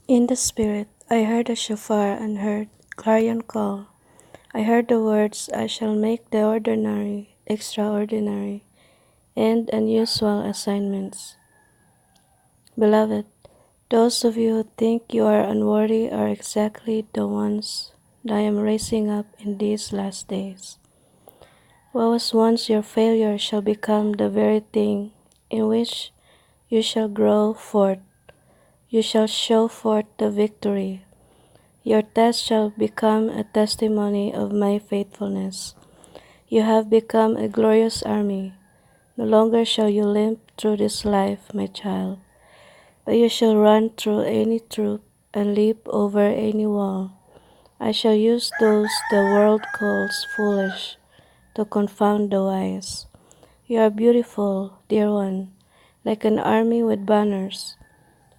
In the Spirit, I heard a shofar and heard clarion call. I heard the words, I shall make the ordinary extraordinary, and unusual assignments. Beloved, those of you who think you are unworthy are exactly the ones that I am raising up in these last days. What was once your failure shall become the very thing in which you shall grow forth. You shall show forth the victory. Your test shall become a testimony of my faithfulness. You have become a glorious army. No longer shall you limp through this life, my child, but you shall run through any troop and leap over any wall. I shall use those the world calls foolish to confound the wise. You are beautiful, dear one, like an army with banners.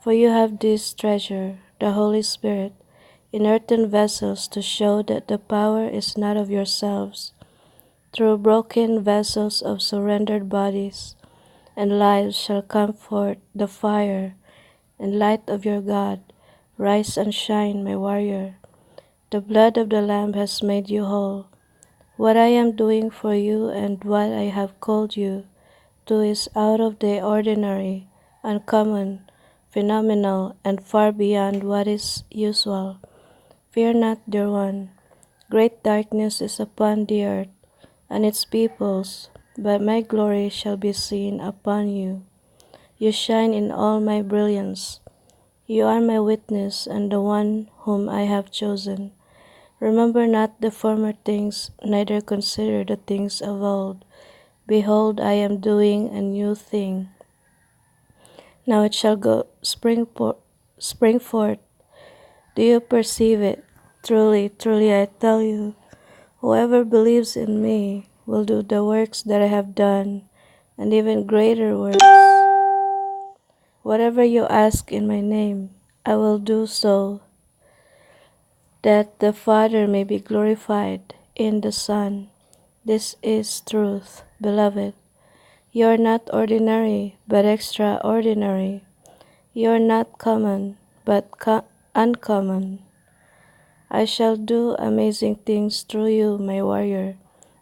For you have this treasure, the Holy Spirit, in earthen vessels to show that the power is not of yourselves. Through broken vessels of surrendered bodies and lives shall come forth the fire and light of your God. Rise and shine, my warrior. The blood of the Lamb has made you whole. What I am doing for you and what I have called you to is out of the ordinary, uncommon, phenomenal, and far beyond what is usual. Fear not, dear one. Great darkness is upon the earth and its peoples, but my glory shall be seen upon you. You shine in all my brilliance. You are my witness and the one whom I have chosen. Remember not the former things, neither consider the things of old. Behold, I am doing a new thing. Now it shall spring forth. Do you perceive it? Truly, truly, I tell you, whoever believes in me will do the works that I have done, and even greater works. Whatever you ask in my name, I will do so, that the Father may be glorified in the Son. This is truth, beloved. You are not ordinary, but extraordinary. You are not common, but uncommon. I shall do amazing things through you, my warrior.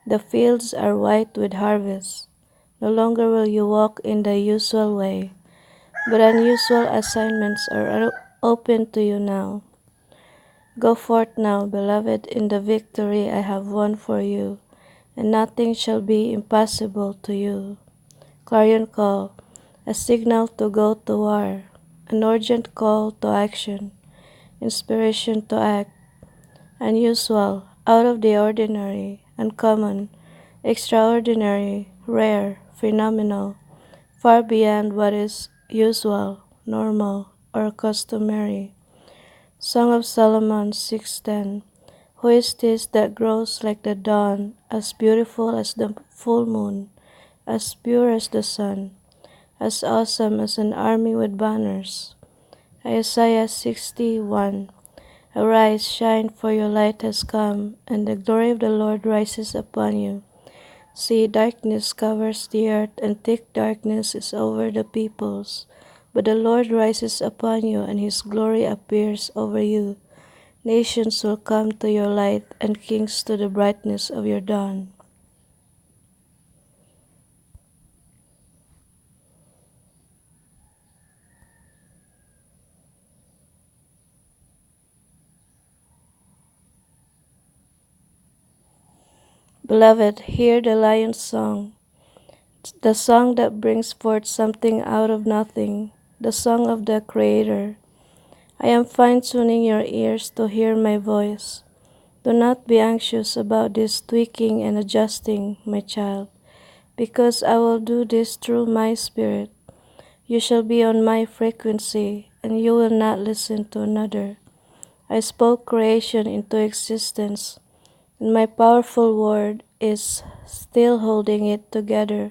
The fields are white with harvest. No longer will you walk in the usual way, but unusual assignments are open to you now. Go forth now, beloved, in the victory I have won for you, and nothing shall be impossible to you. Clarion call, a signal to go to war, an urgent call to action, inspiration to act, unusual, out of the ordinary, uncommon, extraordinary, rare, phenomenal, far beyond what is usual, normal, or customary. Song of Solomon 6:10. Who is this that grows like the dawn, as beautiful as the full moon, as pure as the sun, as awesome as an army with banners? Isaiah 60:1. Arise, shine, for your light has come, and the glory of the Lord rises upon you. See, darkness covers the earth, and thick darkness is over the peoples. But the Lord rises upon you, and his glory appears over you. Nations will come to your light, and kings to the brightness of your dawn. Beloved, hear the lion's song, the song that brings forth something out of nothing, the song of the Creator. I am fine-tuning your ears to hear my voice. Do not be anxious about this tweaking and adjusting, my child, because I will do this through my Spirit. You shall be on my frequency, and you will not listen to another. I spoke creation into existence, and my powerful word is still holding it together.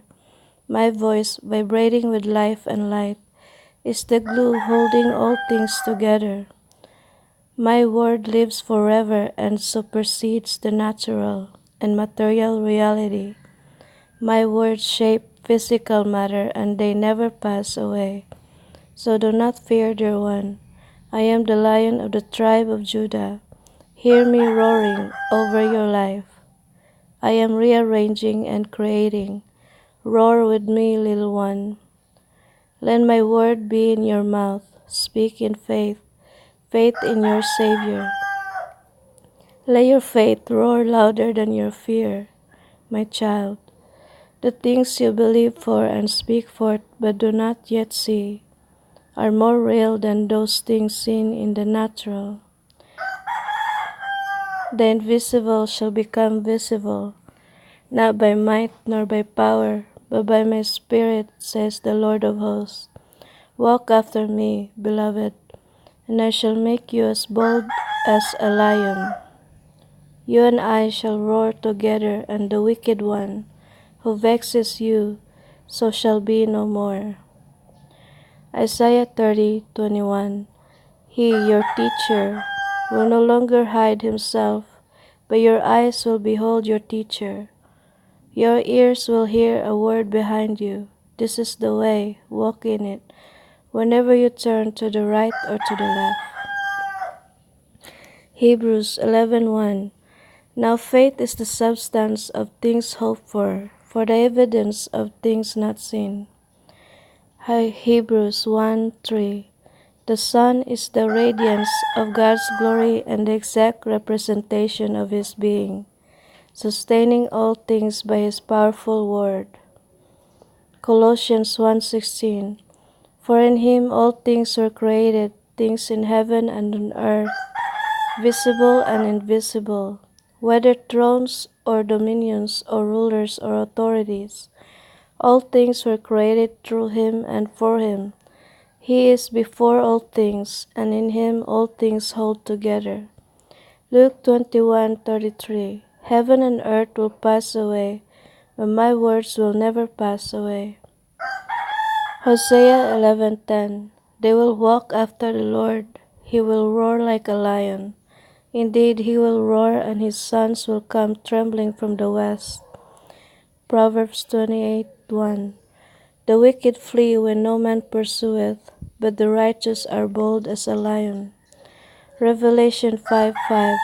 My voice, vibrating with life and light, is the glue holding all things together. My word lives forever and supersedes the natural and material reality. My words shape physical matter and they never pass away. So do not fear, dear one. I am the Lion of the tribe of Judah. Hear me roaring over your life. I am rearranging and creating. Roar with me, little one. Let my word be in your mouth. Speak in faith, faith in your Savior. Let your faith roar louder than your fear, my child. The things you believe for and speak forth but do not yet see are more real than those things seen in the natural. The invisible shall become visible, not by might nor by power, but by my Spirit, says the Lord of hosts. Walk after me, beloved, and I shall make you as bold as a lion. You and I shall roar together, and the wicked one, who vexes you, so shall be no more. Isaiah 30:21. He, your teacher, will no longer hide himself, but your eyes will behold your teacher. Your ears will hear a word behind you. This is the way, walk in it, whenever you turn to the right or to the left. Hebrews 11:1. Now faith is the substance of things hoped for the evidence of things not seen. Hebrews 1:3. The Son is the radiance of God's glory and the exact representation of His being, sustaining all things by His powerful word. Colossians 1:16. For in Him all things were created, things in heaven and on earth, visible and invisible, whether thrones or dominions or rulers or authorities. All things were created through Him and for Him. He is before all things, and in Him all things hold together. Luke 21:33. Heaven and earth will pass away, but my words will never pass away. Hosea 11:10. They will walk after the Lord. He will roar like a lion. Indeed, he will roar, and his sons will come trembling from the west. Proverbs 28:1. The wicked flee when no man pursueth, but the righteous are bold as a lion. Revelation 5:5.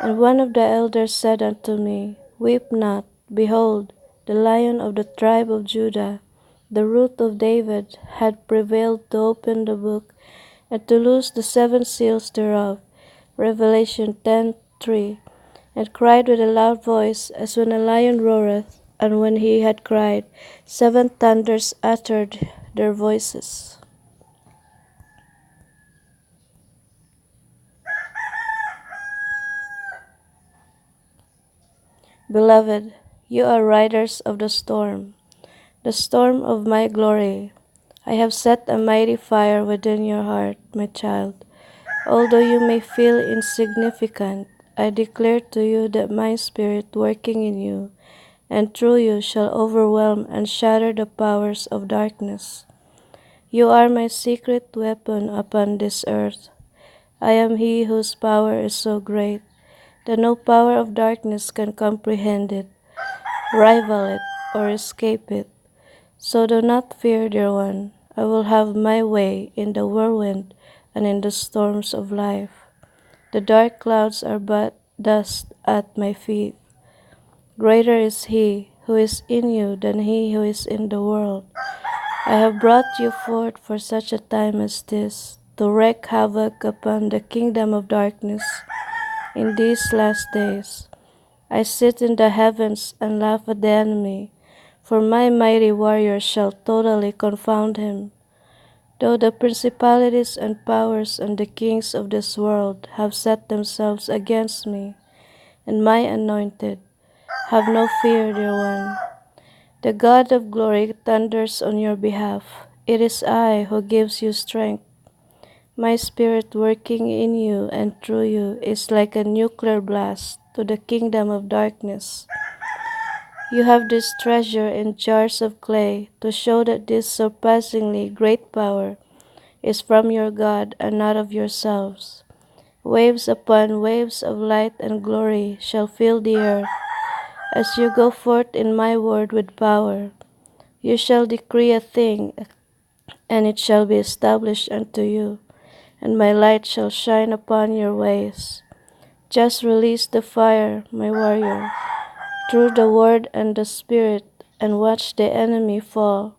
And one of the elders said unto me, Weep not, behold, the Lion of the tribe of Judah, the Root of David, had prevailed to open the book and to loose the seven seals thereof. Revelation 10:3. And cried with a loud voice, as when a lion roareth, and when he had cried, seven thunders uttered their voices. Beloved, you are riders of the storm of my glory. I have set a mighty fire within your heart, my child. Although you may feel insignificant, I declare to you that my Spirit working in you and through you shall overwhelm and shatter the powers of darkness. You are my secret weapon upon this earth. I am He whose power is so great that no power of darkness can comprehend it, rival it, or escape it. So do not fear, dear one. I will have my way in the whirlwind and in the storms of life. The dark clouds are but dust at my feet. Greater is He who is in you than he who is in the world. I have brought you forth for such a time as this, to wreak havoc upon the kingdom of darkness in these last days. I sit in the heavens and laugh at the enemy, for my mighty warriors shall totally confound him. Though the principalities and powers and the kings of this world have set themselves against me, and my anointed, have no fear, dear one. The God of glory thunders on your behalf. It is I who gives you strength. My Spirit working in you and through you is like a nuclear blast to the kingdom of darkness. You have this treasure in jars of clay to show that this surpassingly great power is from your God and not of yourselves. Waves upon waves of light and glory shall fill the earth as you go forth in my word with power. You shall decree a thing, and it shall be established unto you, and my light shall shine upon your ways. Just release the fire, my warrior, through the word and the spirit, and watch the enemy fall.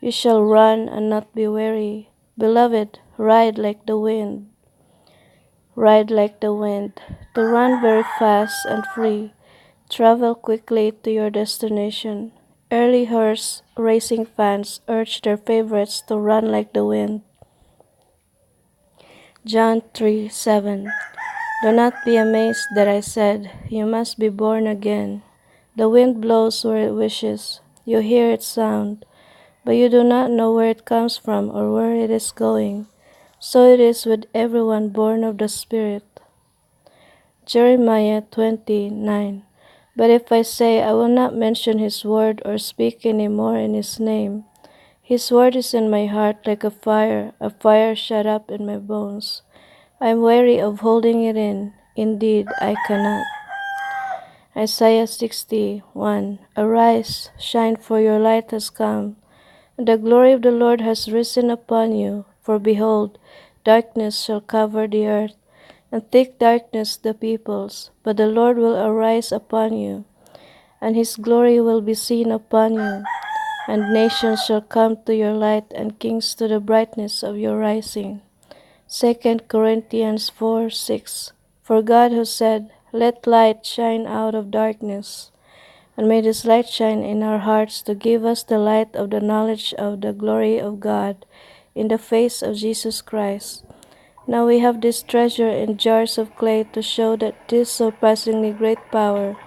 You shall run and not be weary. Beloved, ride like the wind. Ride like the wind, to run very fast and free. Travel quickly to your destination. Early horse racing fans urge their favorites to run like the wind. John 3:7. Do not be amazed that I said, you must be born again. The wind blows where it wishes. You hear its sound, but you do not know where it comes from or where it is going. So it is with everyone born of the Spirit. Jeremiah 29. But if I say I will not mention his word or speak any more in his name, his word is in my heart like a fire shut up in my bones. I am weary of holding it in. Indeed, I cannot. Isaiah 61. Arise, shine, for your light has come, and the glory of the Lord has risen upon you. For behold, darkness shall cover the earth, and thick darkness the peoples. But the Lord will arise upon you, and his glory will be seen upon you. And nations shall come to your light, and kings to the brightness of your rising. 2 Corinthians 4:6. For God who said, let light shine out of darkness, and may this light shine in our hearts to give us the light of the knowledge of the glory of God in the face of Jesus Christ. Now we have this treasure in jars of clay to show that this surpassingly great power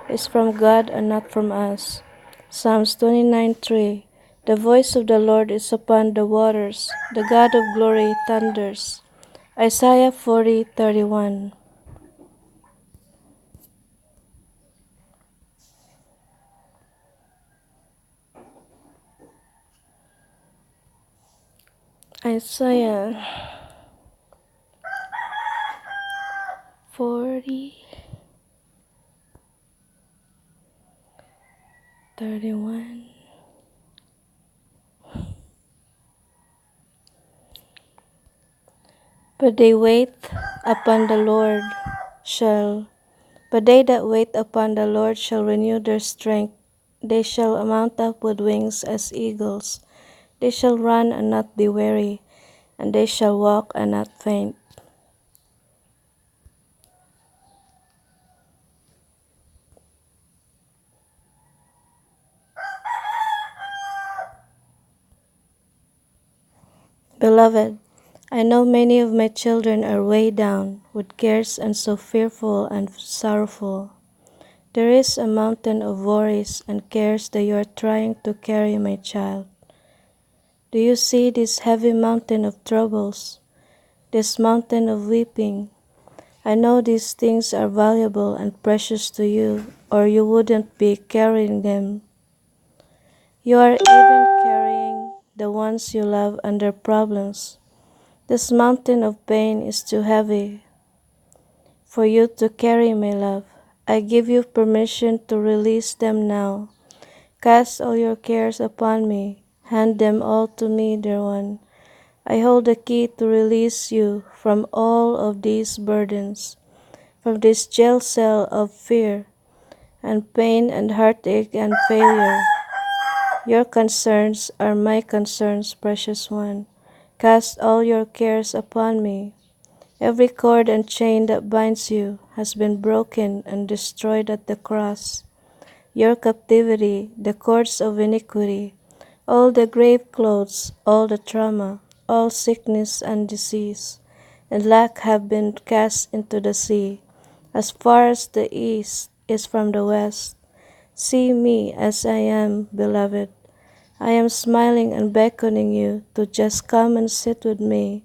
is from God and not from us. Psalms 29:3. The voice of the Lord is upon the waters, the God of glory thunders. Isaiah 40:31. Isaiah 40:31. But they that wait upon the Lord shall renew their strength. They shall mount up with wings as eagles. They shall run and not be weary, and they shall walk and not faint. Beloved, I know many of my children are weighed down with cares and so fearful and sorrowful. There is a mountain of worries and cares that you are trying to carry, my child. Do you see this heavy mountain of troubles, this mountain of weeping? I know these things are valuable and precious to you, or you wouldn't be carrying them. You are even carrying the ones you love under problems. This mountain of pain is too heavy for you to carry, my love. I give you permission to release them now. Cast all your cares upon me. Hand them all to me, dear one. I hold the key to release you from all of these burdens, from this jail cell of fear and pain and heartache and failure. Your concerns are my concerns, precious one. Cast all your cares upon me. Every cord and chain that binds you has been broken and destroyed at the cross. Your captivity, the cords of iniquity, all the grave clothes, all the trauma, all sickness and disease, and lack have been cast into the sea, as far as the east is from the west. See me as I am, beloved. I am smiling and beckoning you to just come and sit with me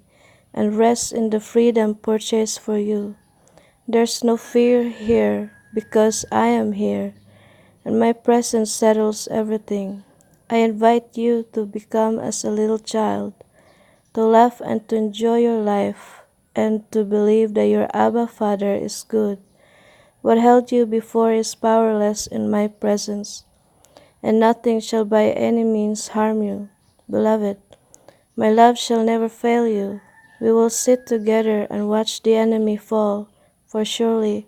and rest in the freedom purchased for you. There's no fear here because I am here, and my presence settles everything. I invite you to become as a little child, to laugh and to enjoy your life, and to believe that your Abba Father is good. What held you before is powerless in my presence, and nothing shall by any means harm you. Beloved, my love shall never fail you. We will sit together and watch the enemy fall, for surely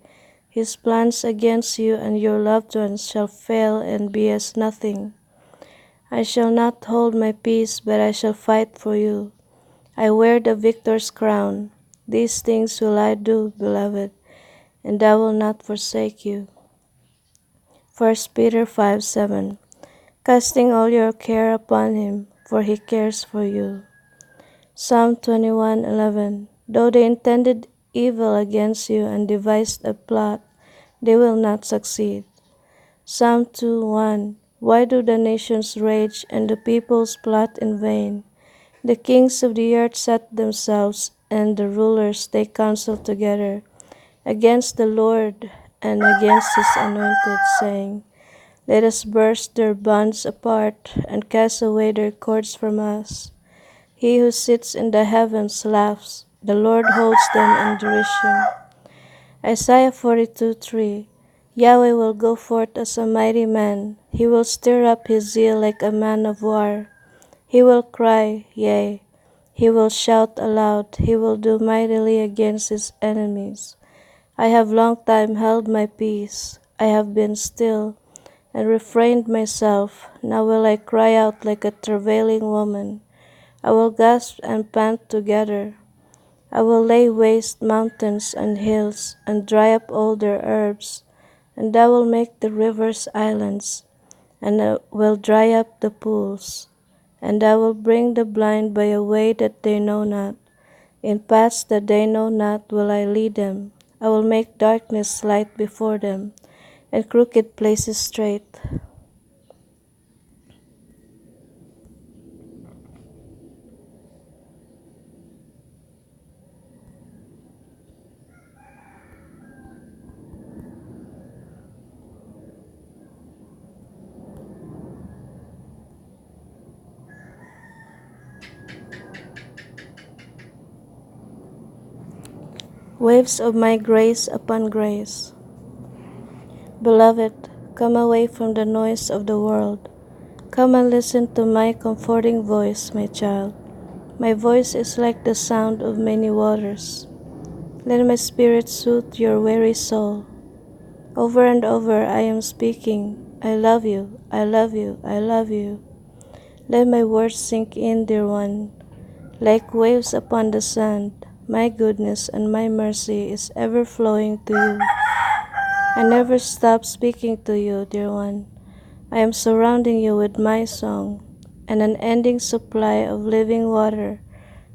his plans against you and your loved ones shall fail and be as nothing. I shall not hold my peace, but I shall fight for you. I wear the victor's crown. These things will I do, beloved, and I will not forsake you. 1 Peter 5:7. Casting all your care upon him, for he cares for you. Psalm 21:11. Though they intended evil against you and devised a plot, they will not succeed. Psalm 2:1. Why do the nations rage and the peoples plot in vain? The kings of the earth set themselves, and the rulers take counsel together against the Lord and against his anointed, saying, Let us burst their bonds apart and cast away their cords from us. He who sits in the heavens laughs. The Lord holds them in derision. Isaiah 42:3. Yahweh will go forth as a mighty man. He will stir up his zeal like a man of war. He will cry, yea, he will shout aloud. He will do mightily against his enemies. I have long time held my peace. I have been still and refrained myself. Now will I cry out like a travailing woman. I will gasp and pant together. I will lay waste mountains and hills, and dry up all their herbs, and I will make the rivers islands, and I will dry up the pools, and I will bring the blind by a way that they know not. In paths that they know not will I lead them. I will make darkness light before them, and crooked places straight. Waves of my grace upon grace. Beloved, come away from the noise of the world. Come and listen to my comforting voice, my child. My voice is like the sound of many waters. Let my spirit soothe your weary soul. Over and over I am speaking, I love you, I love you, I love you. Let my words sink in, dear one, like waves upon the sand. My goodness and my mercy is ever flowing to you. I never stop speaking to you, dear one. I am surrounding you with my song, and an unending supply of living water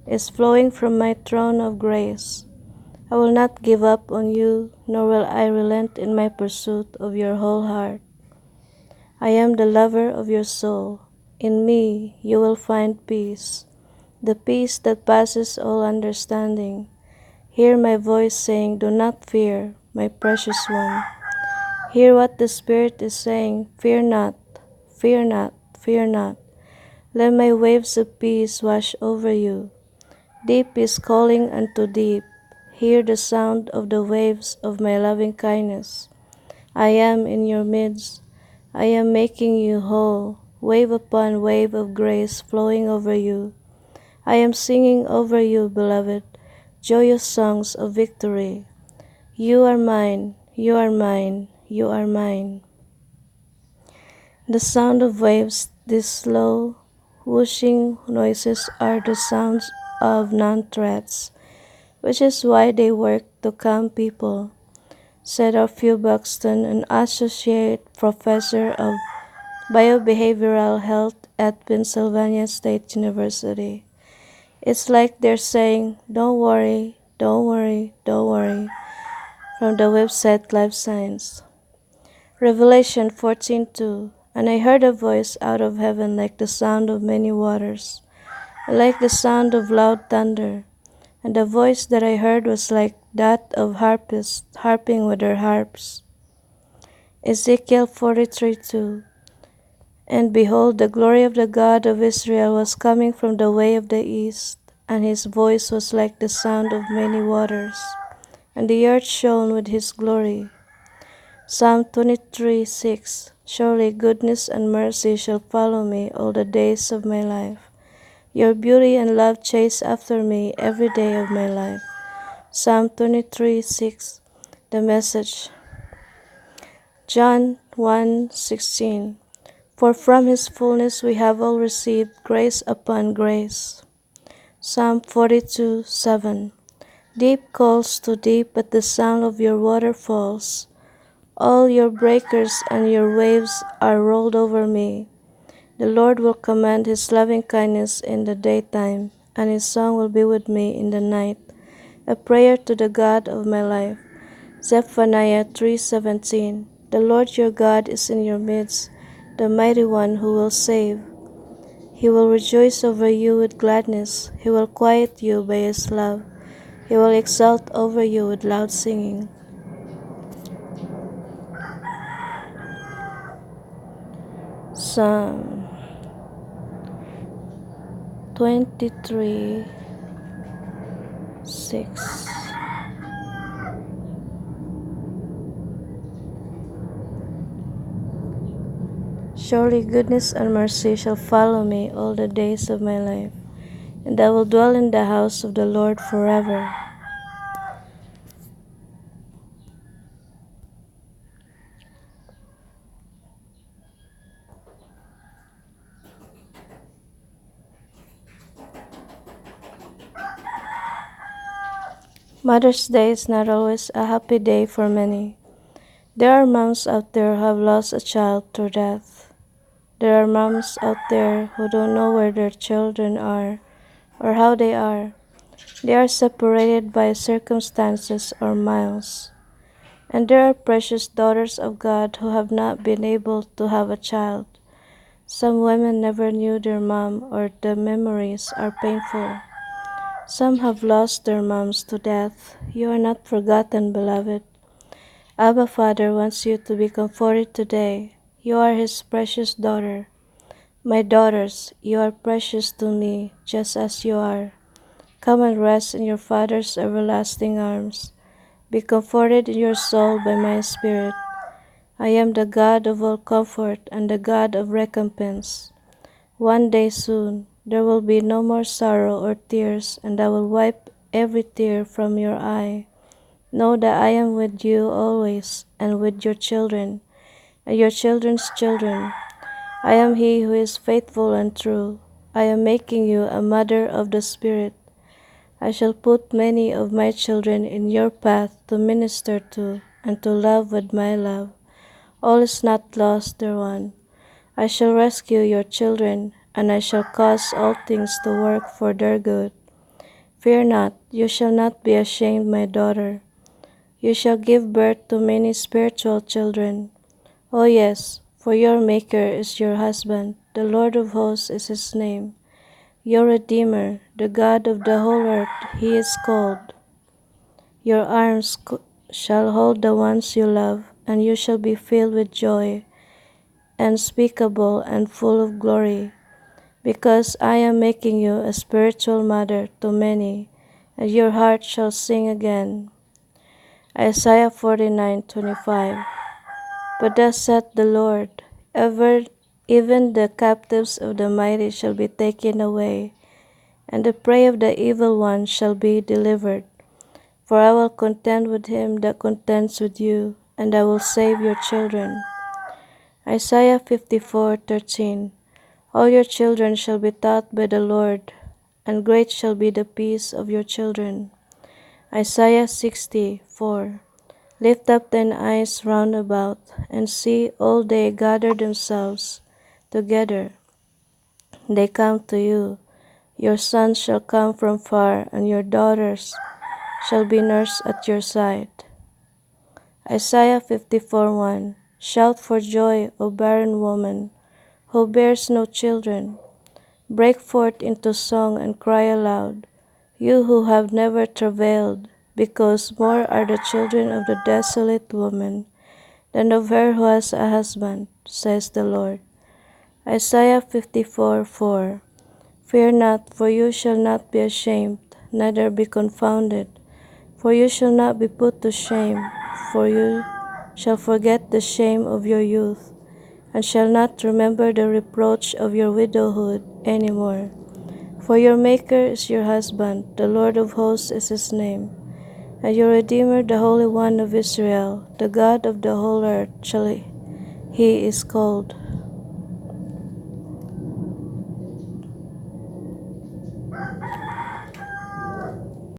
is flowing from my throne of grace. I will not give up on you, nor will I relent in my pursuit of your whole heart. I am the lover of your soul. In me you will find peace, the peace that passes all understanding. Hear my voice saying, Do not fear, my precious one. Hear what the Spirit is saying, Fear not, fear not, fear not. Let my waves of peace wash over you. Deep is calling unto deep. Hear the sound of the waves of my loving kindness. I am in your midst. I am making you whole. Wave upon wave of grace flowing over you. I am singing over you, beloved, joyous songs of victory. You are mine, you are mine, you are mine. The sound of waves, these slow, whooshing noises are the sounds of non-threats, which is why they work to calm people, said Orfeo Buxton, an associate professor of biobehavioral health at Pennsylvania State University. It's like they're saying, don't worry, don't worry, don't worry, from the website Life Science. Revelation 14:2. And I heard a voice out of heaven like the sound of many waters, and like the sound of loud thunder. And the voice that I heard was like that of harpists harping with their harps. Ezekiel 43:2. And behold, the glory of the God of Israel was coming from the way of the east, and his voice was like the sound of many waters, and the earth shone with his glory. Psalm 23:6. Surely goodness and mercy shall follow me all the days of my life, Your beauty and love chase after me every day of my life. Psalm 23:6, the Message. John 1:16. For from his fullness we have all received grace upon grace. Psalm 42:7. Deep calls to deep at the sound of your waterfalls. All your breakers and your waves are rolled over me. The Lord will command his loving kindness in the daytime, and his song will be with me in the night, a prayer to the God of my life. Zephaniah 3:17. The Lord your God is in your midst, the mighty one who will save. He will rejoice over you with gladness. He will quiet you by his love. He will exult over you with loud singing. Psalm 23:6. Surely goodness and mercy shall follow me all the days of my life, and I will dwell in the house of the Lord forever. Mother's Day is not always a happy day for many. There are moms out there who have lost a child through death. There are moms out there who don't know where their children are or how they are. They are separated by circumstances or miles. And there are precious daughters of God who have not been able to have a child. Some women never knew their mom, or the memories are painful. Some have lost their moms to death. You are not forgotten, beloved. Abba Father wants you to be comforted today. You are his precious daughter. My daughters, you are precious to me, just as you are. Come and rest in your Father's everlasting arms. Be comforted in your soul by my Spirit. I am the God of all comfort and the God of recompense. One day soon, there will be no more sorrow or tears, and I will wipe every tear from your eye. Know that I am with you always, and with your children, and your children's children. I am he who is faithful and true. I am making you a mother of the Spirit. I shall put many of my children in your path to minister to, and to love with my love. All is not lost, dear one. I shall rescue your children, and I shall cause all things to work for their good. Fear not, you shall not be ashamed, my daughter. You shall give birth to many spiritual children. Oh yes, for your Maker is your husband, the Lord of hosts is his name. Your Redeemer, the God of the whole earth, he is called. Your arms shall hold the ones you love, and you shall be filled with joy, unspeakable and full of glory, because I am making you a spiritual mother to many, and your heart shall sing again. Isaiah 49:25. But thus saith the Lord, even the captives of the mighty shall be taken away, and the prey of the evil one shall be delivered. For I will contend with him that contends with you, and I will save your children. Isaiah 54:13. All your children shall be taught by the Lord, and great shall be the peace of your children. Isaiah 60:4. Lift up thine eyes round about, and see, all they gather themselves together. They come to you. Your sons shall come from far, and your daughters shall be nursed at your side. Isaiah 54:1. Shout for joy, O barren woman, who bears no children. Break forth into song and cry aloud, you who have never travailed, because more are the children of the desolate woman than of her who has a husband, says the Lord. Isaiah 54:4. Fear not, for you shall not be ashamed, neither be confounded, for you shall not be put to shame, for you shall forget the shame of your youth, and shall not remember the reproach of your widowhood any more. For your Maker is your husband, the Lord of hosts is his name, and your Redeemer, the Holy One of Israel, the God of the whole earth, he is called.